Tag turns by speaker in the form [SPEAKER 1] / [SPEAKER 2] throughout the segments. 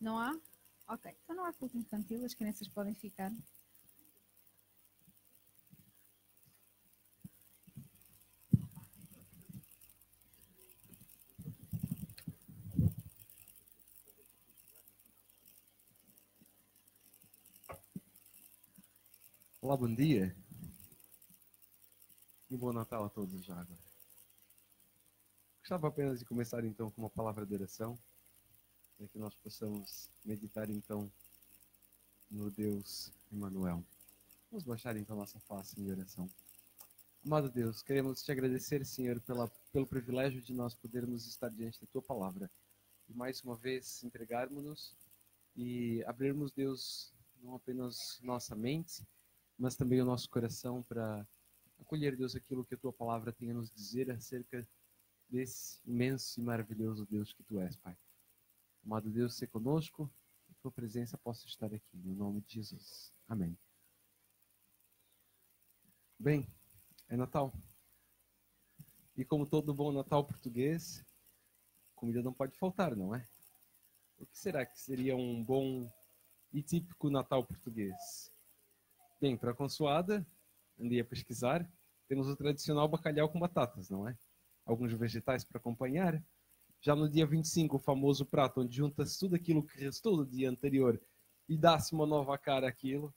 [SPEAKER 1] Não há? Ok. Então não há culto infantil, as crianças podem ficar.
[SPEAKER 2] Olá, bom dia. E bom Natal a todos já agora. Gostava apenas de começar então com uma palavra de oração, para que nós possamos meditar então no Deus Emmanuel. Vamos baixar então nossa face em oração. Amado Deus, queremos te agradecer, Senhor, pelo privilégio de nós podermos estar diante da tua palavra. E mais uma vez entregarmos-nos e abrirmos, Deus, não apenas nossa mente, mas também o nosso coração para acolher, Deus, aquilo que a tua palavra tem a nos dizer acerca desse imenso e maravilhoso Deus que tu és, Pai. Amado Deus, se conosco, que a tua presença possa estar aqui, no nome de Jesus. Amém. Bem, é Natal. E como todo bom Natal português, comida não pode faltar, não é? O que será que seria um bom e típico Natal português? Bem, para a consoada, andei a pesquisar, temos o tradicional bacalhau com batatas, não é? Alguns vegetais para acompanhar. Já no dia 25, o famoso prato onde junta-se tudo aquilo que restou do dia anterior e dá-se uma nova cara àquilo.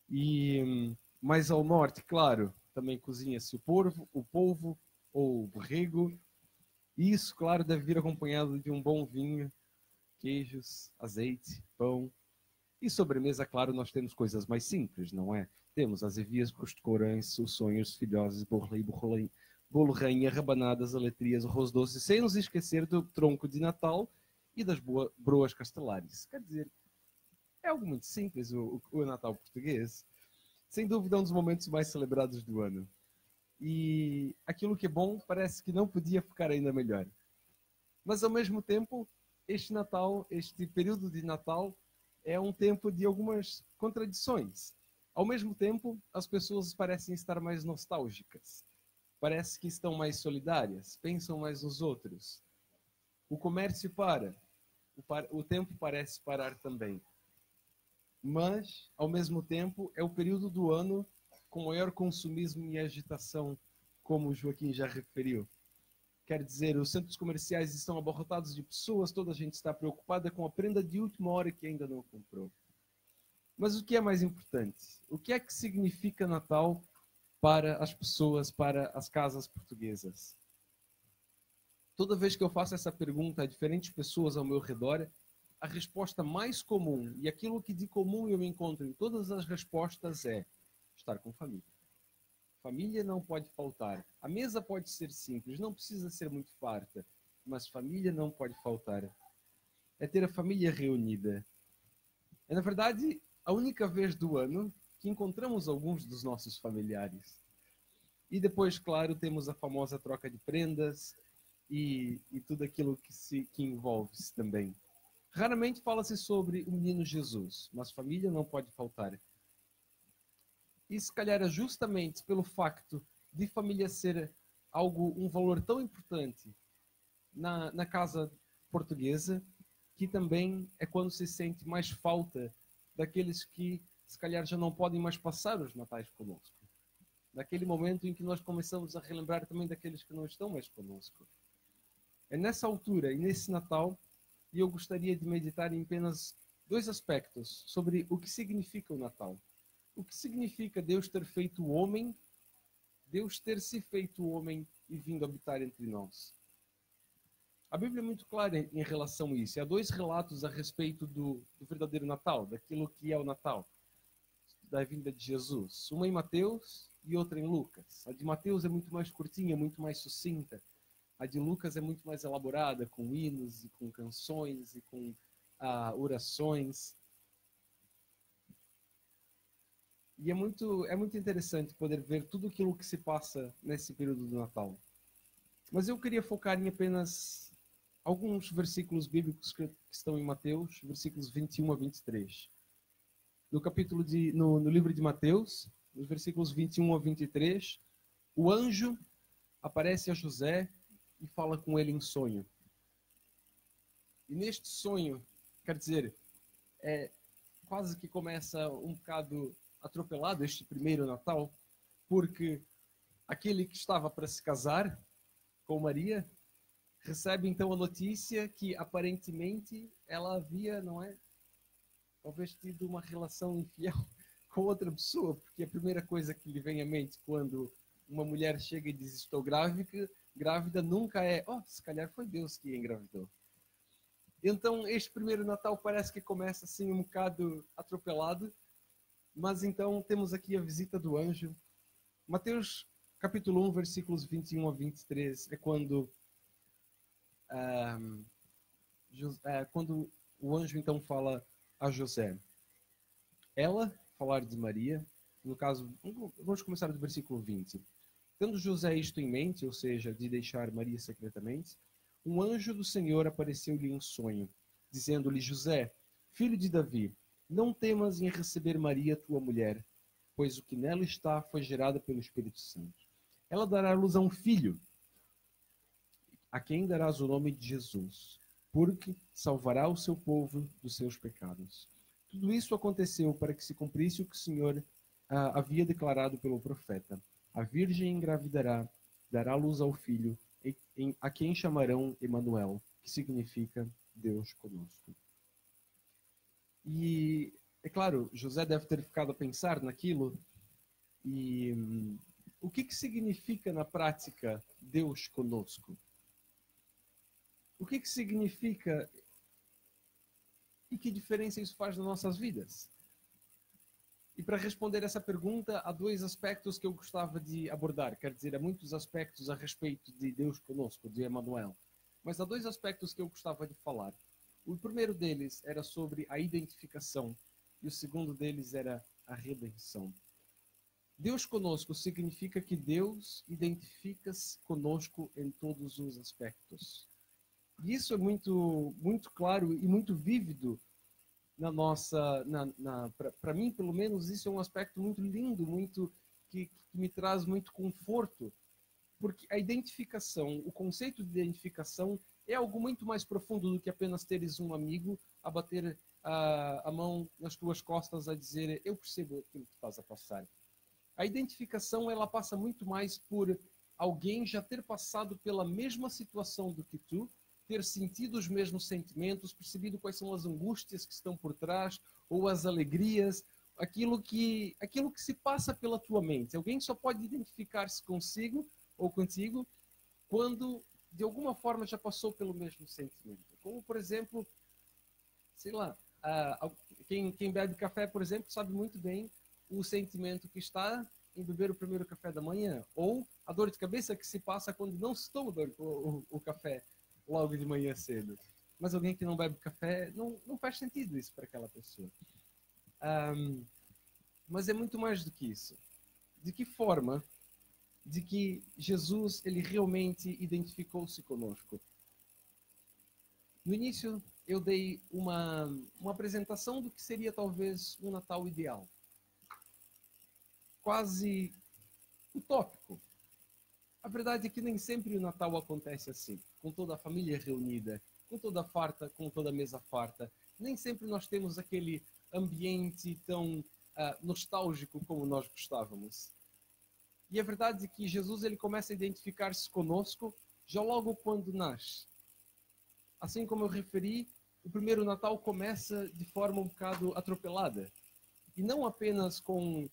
[SPEAKER 2] E mais ao norte, claro, também cozinha-se o polvo ou o borrego. E isso, claro, deve vir acompanhado de um bom vinho, queijos, azeite, pão. E sobremesa, claro, nós temos coisas mais simples, não é? Temos as evias, costurães, os sonhos, filhoses, bolo rainha, rabanadas, aletrias, arroz doce, sem nos esquecer do tronco de Natal e das broas castelares. Quer dizer, é algo muito simples o Natal português. Sem dúvida, é um dos momentos mais celebrados do ano. E aquilo que é bom parece que não podia ficar ainda melhor. Mas, ao mesmo tempo, este Natal, este período de Natal, é um tempo de algumas contradições. Ao mesmo tempo, as pessoas parecem estar mais nostálgicas. Parece que estão mais solidárias, pensam mais nos outros. O comércio para, o tempo parece parar também. Mas, ao mesmo tempo, é o período do ano com maior consumismo e agitação, como o Joaquim já referiu. Quer dizer, os centros comerciais estão abarrotados de pessoas, toda a gente está preocupada com a prenda de última hora que ainda não comprou. Mas o que é mais importante? O que é que significa Natal para as pessoas, para as casas portuguesas? Toda vez que eu faço essa pergunta a diferentes pessoas ao meu redor, a resposta mais comum, e aquilo que de comum eu encontro em todas as respostas é estar com família. Família não pode faltar. A mesa pode ser simples, não precisa ser muito farta, mas família não pode faltar. É ter a família reunida. É, na verdade, a única vez do ano que encontramos alguns dos nossos familiares. E depois, claro, temos a famosa troca de prendas e tudo aquilo que envolve-se também. Raramente fala-se sobre o menino Jesus, mas família não pode faltar. E se calhar é justamente pelo facto de família ser um valor tão importante na casa portuguesa, que também é quando se sente mais falta daqueles que se calhar já não podem mais passar os natais conosco. Naquele momento em que nós começamos a relembrar também daqueles que não estão mais conosco. É nessa altura e nesse Natal que eu gostaria de meditar em apenas dois aspectos sobre o que significa o Natal. O que significa Deus ter feito o homem, Deus ter se feito o homem e vindo habitar entre nós. A Bíblia é muito clara em relação a isso. Há dois relatos a respeito do verdadeiro Natal, daquilo que é o Natal, da vinda de Jesus. Uma em Mateus e outra em Lucas. A de Mateus é muito mais curtinha, muito mais sucinta. A de Lucas é muito mais elaborada, com hinos e com canções e com orações. E é muito interessante poder ver tudo aquilo que se passa nesse período do Natal. Mas eu queria focar em apenas alguns versículos bíblicos que estão em Mateus, versículos 21 a 23. No livro de Mateus, nos versículos 21 a 23, o anjo aparece a José e fala com ele em sonho. E neste sonho, Quer dizer, quase que começa um bocado atropelado este primeiro Natal, porque aquele que estava para se casar com Maria recebe então a notícia que aparentemente ela havia, não é? Talvez tido uma relação infiel com outra pessoa, porque a primeira coisa que lhe vem à mente quando uma mulher chega e diz estou grávida nunca é, se calhar foi Deus que a engravidou. Então este primeiro Natal parece que começa assim um bocado atropelado, mas então temos aqui a visita do anjo. Mateus capítulo 1, versículos 21 a 23 é quando o anjo então fala a José. Ela, falar de Maria, no caso, vamos começar do versículo 20. Tendo José isto em mente, ou seja, de deixar Maria secretamente, um anjo do Senhor apareceu-lhe em sonho, dizendo-lhe: José, filho de Davi, não temas em receber Maria, tua mulher, pois o que nela está foi gerado pelo Espírito Santo. Ela dará à luz a um filho, a quem darás o nome de Jesus, porque salvará o seu povo dos seus pecados. Tudo isso aconteceu para que se cumprisse o que o Senhor havia declarado pelo profeta. A virgem engravidará, dará luz ao filho, a quem chamarão Emanuel, que significa Deus conosco. E, é claro, José deve ter ficado a pensar naquilo. E o que significa na prática Deus conosco? O que significa e que diferença isso faz nas nossas vidas? E para responder essa pergunta, há dois aspectos que eu gostava de abordar. Quer dizer, há muitos aspectos a respeito de Deus conosco, de Emanuel. Mas há dois aspectos que eu gostava de falar. O primeiro deles era sobre a identificação e o segundo deles era a redenção. Deus conosco significa que Deus identifica-se conosco em todos os aspectos. E isso é muito, muito claro e muito vívido na nossa, para mim, pelo menos, isso é um aspecto muito lindo, muito que me traz muito conforto, porque a identificação, o conceito de identificação é algo muito mais profundo do que apenas teres um amigo a bater a mão nas tuas costas a dizer eu percebo aquilo que estás a passar. A identificação, ela passa muito mais por alguém já ter passado pela mesma situação do que tu, ter sentido os mesmos sentimentos, percebido quais são as angústias que estão por trás, ou as alegrias, aquilo que se passa pela tua mente. Alguém só pode identificar-se consigo ou contigo quando, de alguma forma, já passou pelo mesmo sentimento. Como, por exemplo, sei lá, quem bebe café, por exemplo, sabe muito bem o sentimento que está em beber o primeiro café da manhã, ou a dor de cabeça que se passa quando não se toma o café logo de manhã cedo. Mas alguém que não bebe café, não faz sentido isso para aquela pessoa. Mas é muito mais do que isso. De que forma de que Jesus ele realmente identificou-se conosco? No início, eu dei uma apresentação do que seria talvez um Natal ideal. Quase utópico. A verdade é que nem sempre o Natal acontece assim, com toda a família reunida, com toda a mesa farta. Nem sempre nós temos aquele ambiente tão nostálgico como nós gostávamos. E a verdade é que Jesus ele começa a identificar-se conosco já logo quando nasce. Assim como eu referi, o primeiro Natal começa de forma um bocado atropelada. E não apenas com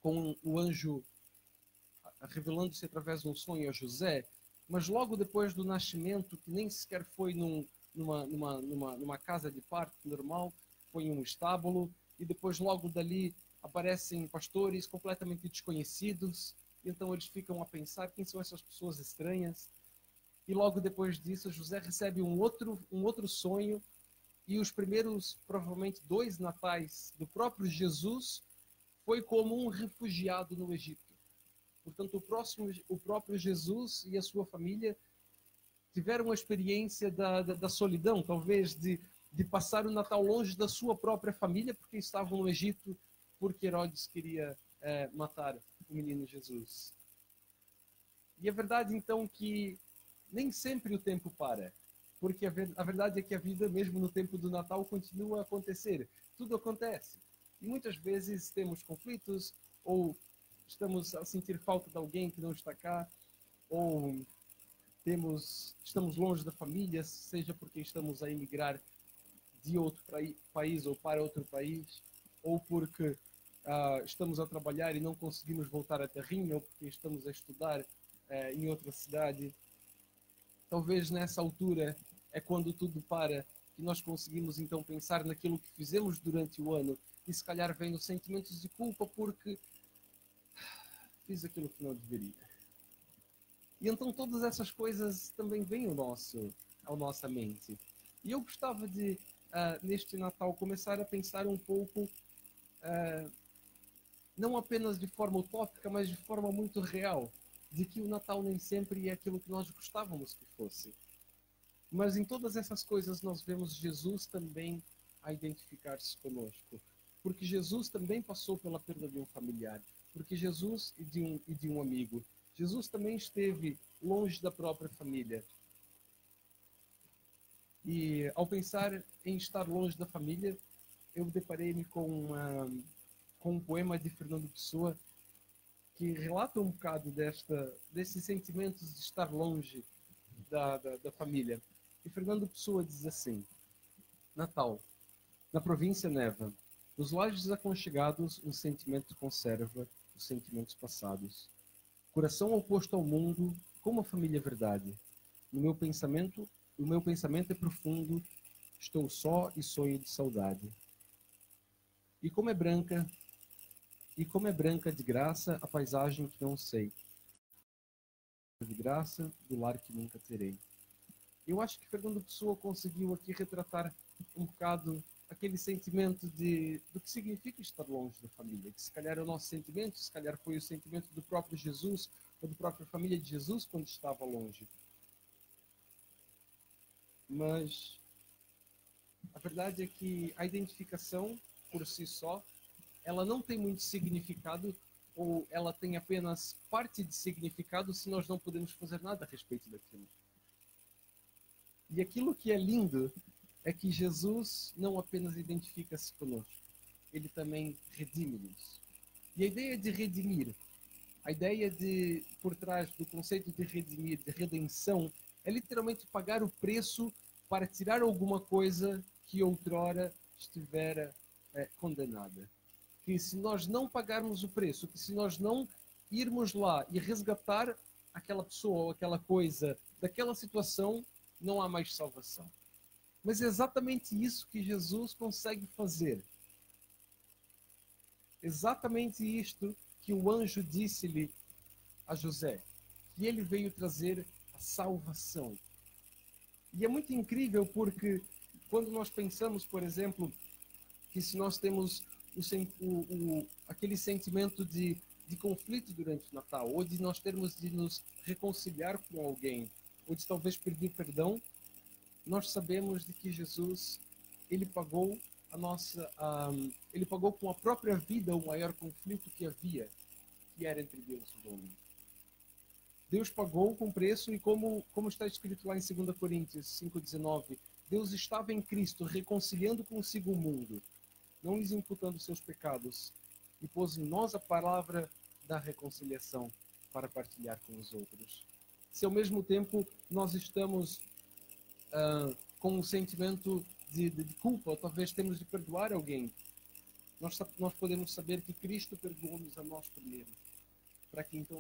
[SPEAKER 2] o anjo revelando-se através de um sonho a José, mas logo depois do nascimento, que nem sequer foi numa casa de parto normal, foi em um estábulo, e depois logo dali aparecem pastores completamente desconhecidos, e então eles ficam a pensar quem são essas pessoas estranhas. E logo depois disso, José recebe um outro sonho, e os primeiros, provavelmente, 2 natais do próprio Jesus foi como um refugiado no Egito. Portanto, o próprio Jesus e a sua família tiveram uma experiência da solidão, talvez de passar o Natal longe da sua própria família, porque estavam no Egito, porque Herodes queria matar o menino Jesus. E é verdade, então, que nem sempre o tempo para. Porque a verdade é que a vida, mesmo no tempo do Natal, continua a acontecer. Tudo acontece. E muitas vezes temos conflitos, ou estamos a sentir falta de alguém que não está cá, ou estamos longe da família, seja porque estamos a emigrar de outro país ou para outro país, ou porque estamos a trabalhar e não conseguimos voltar à terrinha, ou porque estamos a estudar em outra cidade. Talvez nessa altura é quando tudo para, que nós conseguimos então pensar naquilo que fizemos durante o ano, e se calhar vem os sentimentos de culpa porque fiz aquilo que não deveria. E então todas essas coisas também vêm à nossa mente. E eu gostava de, neste Natal, começar a pensar um pouco, não apenas de forma utópica, mas de forma muito real, de que o Natal nem sempre é aquilo que nós gostávamos que fosse. Mas em todas essas coisas nós vemos Jesus também a identificar-se conosco. Porque Jesus também passou pela perda de um familiar. Porque Jesus e de um amigo. Jesus também esteve longe da própria família. E ao pensar em estar longe da família, eu deparei-me com um poema de Fernando Pessoa que relata um bocado desses sentimentos de estar longe da família. E Fernando Pessoa diz assim: Natal. Na província neva. Nos lajes aconchegados, um sentimento conserva os sentimentos passados. Coração oposto ao mundo, como a família verdade. O meu pensamento é profundo, estou só e sonho de saudade. E como é branca de graça a paisagem que não sei. De graça do lar que nunca terei. Eu acho que Fernando Pessoa conseguiu aqui retratar um bocado aquele sentimento do que significa estar longe da família, que se calhar é o nosso sentimento, se calhar foi o sentimento do próprio Jesus, ou da própria família de Jesus quando estava longe. Mas a verdade é que a identificação, por si só, ela não tem muito significado, ou ela tem apenas parte de significado se nós não podemos fazer nada a respeito daquilo. E aquilo que é lindo é que Jesus não apenas identifica-se conosco, ele também redime-nos. E a ideia de redimir, a ideia por trás do conceito de redimir, de redenção, é literalmente pagar o preço para tirar alguma coisa que outrora estivera condenada. Que se nós não pagarmos o preço, que se nós não irmos lá e resgatar aquela pessoa ou aquela coisa daquela situação, não há mais salvação. Mas é exatamente isso que Jesus consegue fazer. Exatamente isto que o anjo disse-lhe a José, que ele veio trazer a salvação. E é muito incrível porque quando nós pensamos, por exemplo, que se nós temos aquele sentimento de conflito durante o Natal, ou de nós termos de nos reconciliar com alguém, ou de talvez pedir perdão, nós sabemos de que Jesus, ele pagou ele pagou com a própria vida o maior conflito que havia, que era entre Deus e o homem. Deus pagou com preço e como está escrito lá em 2 Coríntios 5,19, Deus estava em Cristo reconciliando consigo o mundo, não lhes imputando seus pecados, e pôs em nós a palavra da reconciliação para partilhar com os outros. Se ao mesmo tempo nós estamos com um sentimento de culpa, ou talvez temos de perdoar alguém, nós podemos saber que Cristo perdoou-nos a nós primeiro, para que então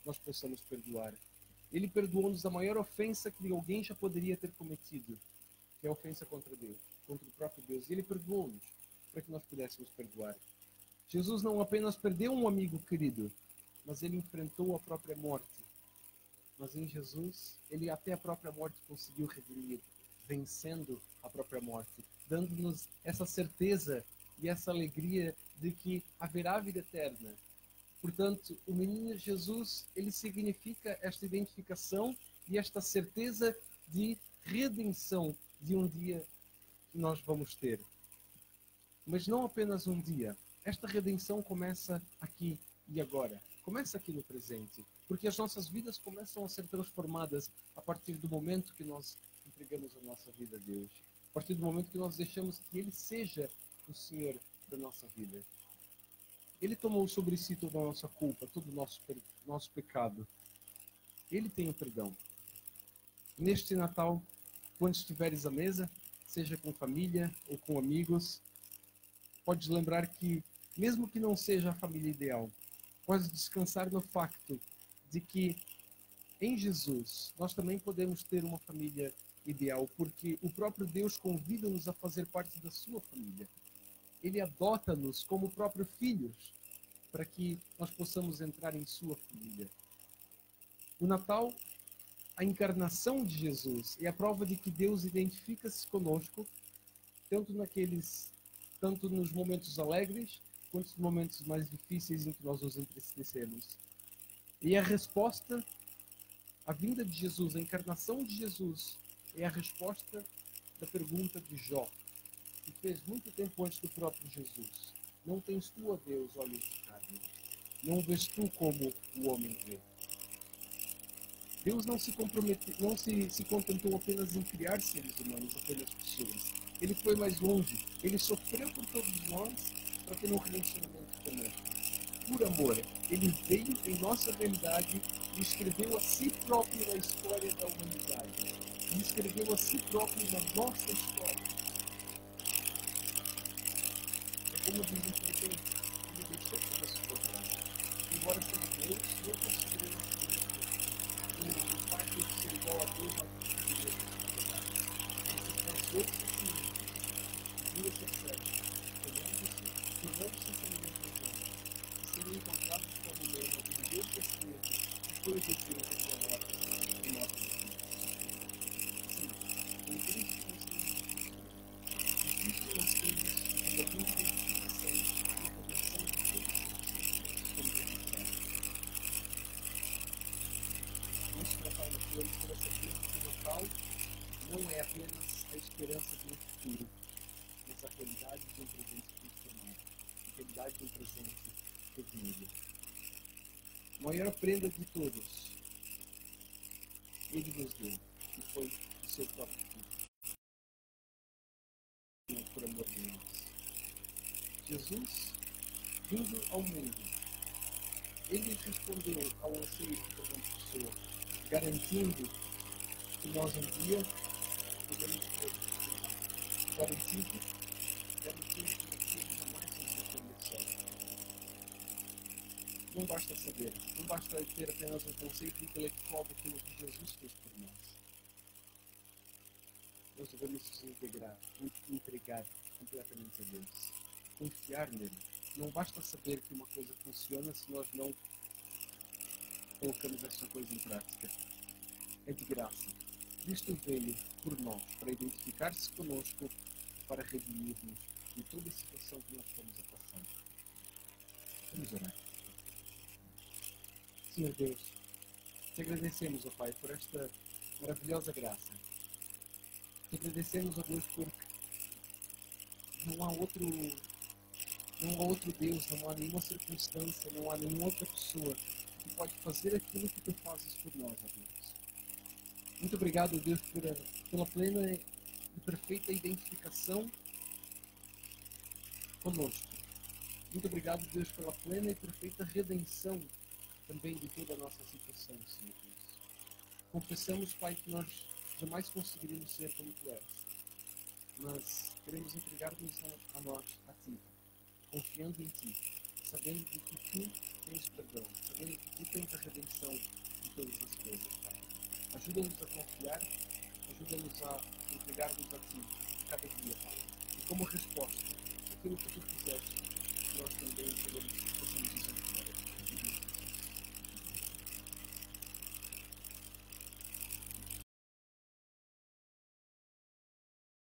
[SPEAKER 2] nós possamos perdoar. Ele perdoou-nos a maior ofensa que alguém já poderia ter cometido, que é a ofensa contra Deus, contra o próprio Deus. E ele perdoou-nos para que nós pudéssemos perdoar. Jesus não apenas perdeu um amigo querido, mas ele enfrentou a própria morte. Mas em Jesus, ele até a própria morte conseguiu redimir, vencendo a própria morte, dando-nos essa certeza e essa alegria de que haverá vida eterna. Portanto, o menino Jesus, ele significa esta identificação e esta certeza de redenção de um dia que nós vamos ter. Mas não apenas um dia. Esta redenção começa aqui e agora. Começa aqui no presente. Porque as nossas vidas começam a ser transformadas a partir do momento que nós entregamos a nossa vida a Deus. A partir do momento que nós deixamos que Ele seja o Senhor da nossa vida. Ele tomou sobre si toda a nossa culpa, todo o nosso pecado. Ele tem o perdão. Neste Natal, quando estiveres à mesa, seja com família ou com amigos, pode lembrar que, mesmo que não seja a família ideal, pode descansar no facto de que em Jesus nós também podemos ter uma família ideal, porque o próprio Deus convida-nos a fazer parte da sua família. Ele adota-nos como próprios filhos, para que nós possamos entrar em sua família. O Natal, a encarnação de Jesus, é a prova de que Deus identifica-se conosco, tanto nos momentos alegres, quanto nos momentos mais difíceis em que nós nos entristecemos. E a resposta, a vinda de Jesus, a encarnação de Jesus, é a resposta da pergunta de Jó, que fez muito tempo antes do próprio Jesus. Não tens tu, ó Deus, olhos de carne? Não vês tu como o homem vê? Deus não se contentou apenas em criar seres humanos, apenas pessoas. Ele foi mais longe. Ele sofreu por todos nós para ter um relacionamento conosco. Por amor, ele veio em nossa realidade e escreveu a si próprio na história da humanidade. E escreveu a si próprio na nossa história. É como diz o Filipenses, ele deixou toda a sua glória. Embora seja Deus, não consideramos o fato de ser igual a Deus não conseguiria responsabilidade. Ele se transou-se a si mesmo, viu ser certo, tornando-se semelhante aos homens, e sendo encontrado como mesmo, e Deus que si mesmo, e foi obediente à sua morte em nosso sentido. Sim, por Cristo nós temos em Cristo nós temos uma dúvida identificação e a redenção de Deus, como cristãos. Isso Natal na flor para saber que o Natal não é apenas a esperança de um futuro, mas a realidade de um presente transformado, a realidade de um presente redimido. A maior prenda de todos, Ele nos deu, que foi o seu próprio Filho, por amor de nós. Jesus, vindo ao mundo, Ele respondeu ao anseio de toda uma pessoa, garantindo que nós um dia podemos ter garantido que ele jamais vai ser conversado. Não basta saber, não basta ter apenas um conceito intelectual daquilo que Jesus fez por nós. Nós devemos nos entregar completamente a Deus, confiar nele. Não basta saber que uma coisa funciona se nós não colocamos essa coisa em prática. É de graça. Cristo veio por nós para identificar-se conosco, para redimir-nos de toda a situação que nós estamos a passar. Vamos orar. Senhor Deus, te agradecemos, ó Pai, por esta maravilhosa graça. Te agradecemos, ó Deus, porque não há outro Deus, não há nenhuma circunstância, não há nenhuma outra pessoa que pode fazer aquilo que tu fazes por nós, ó Deus. Muito obrigado, Deus, pela plena e perfeita identificação conosco. Muito obrigado, Deus, pela plena e perfeita redenção também de toda a nossa situação, Senhor Deus. Confessamos, Pai, que nós jamais conseguiríamos ser como Tu és, mas queremos entregar-nos a nós, a Ti, confiando em Ti, sabendo de que Tu tens perdão, sabendo que Tu tens a redenção de todas as coisas, Pai. Ajuda-nos a confiar, ajuda-nos a entregar-nos a Ti cada dia, Pai. E como resposta, aquilo que Tu fizeste, nós também possamos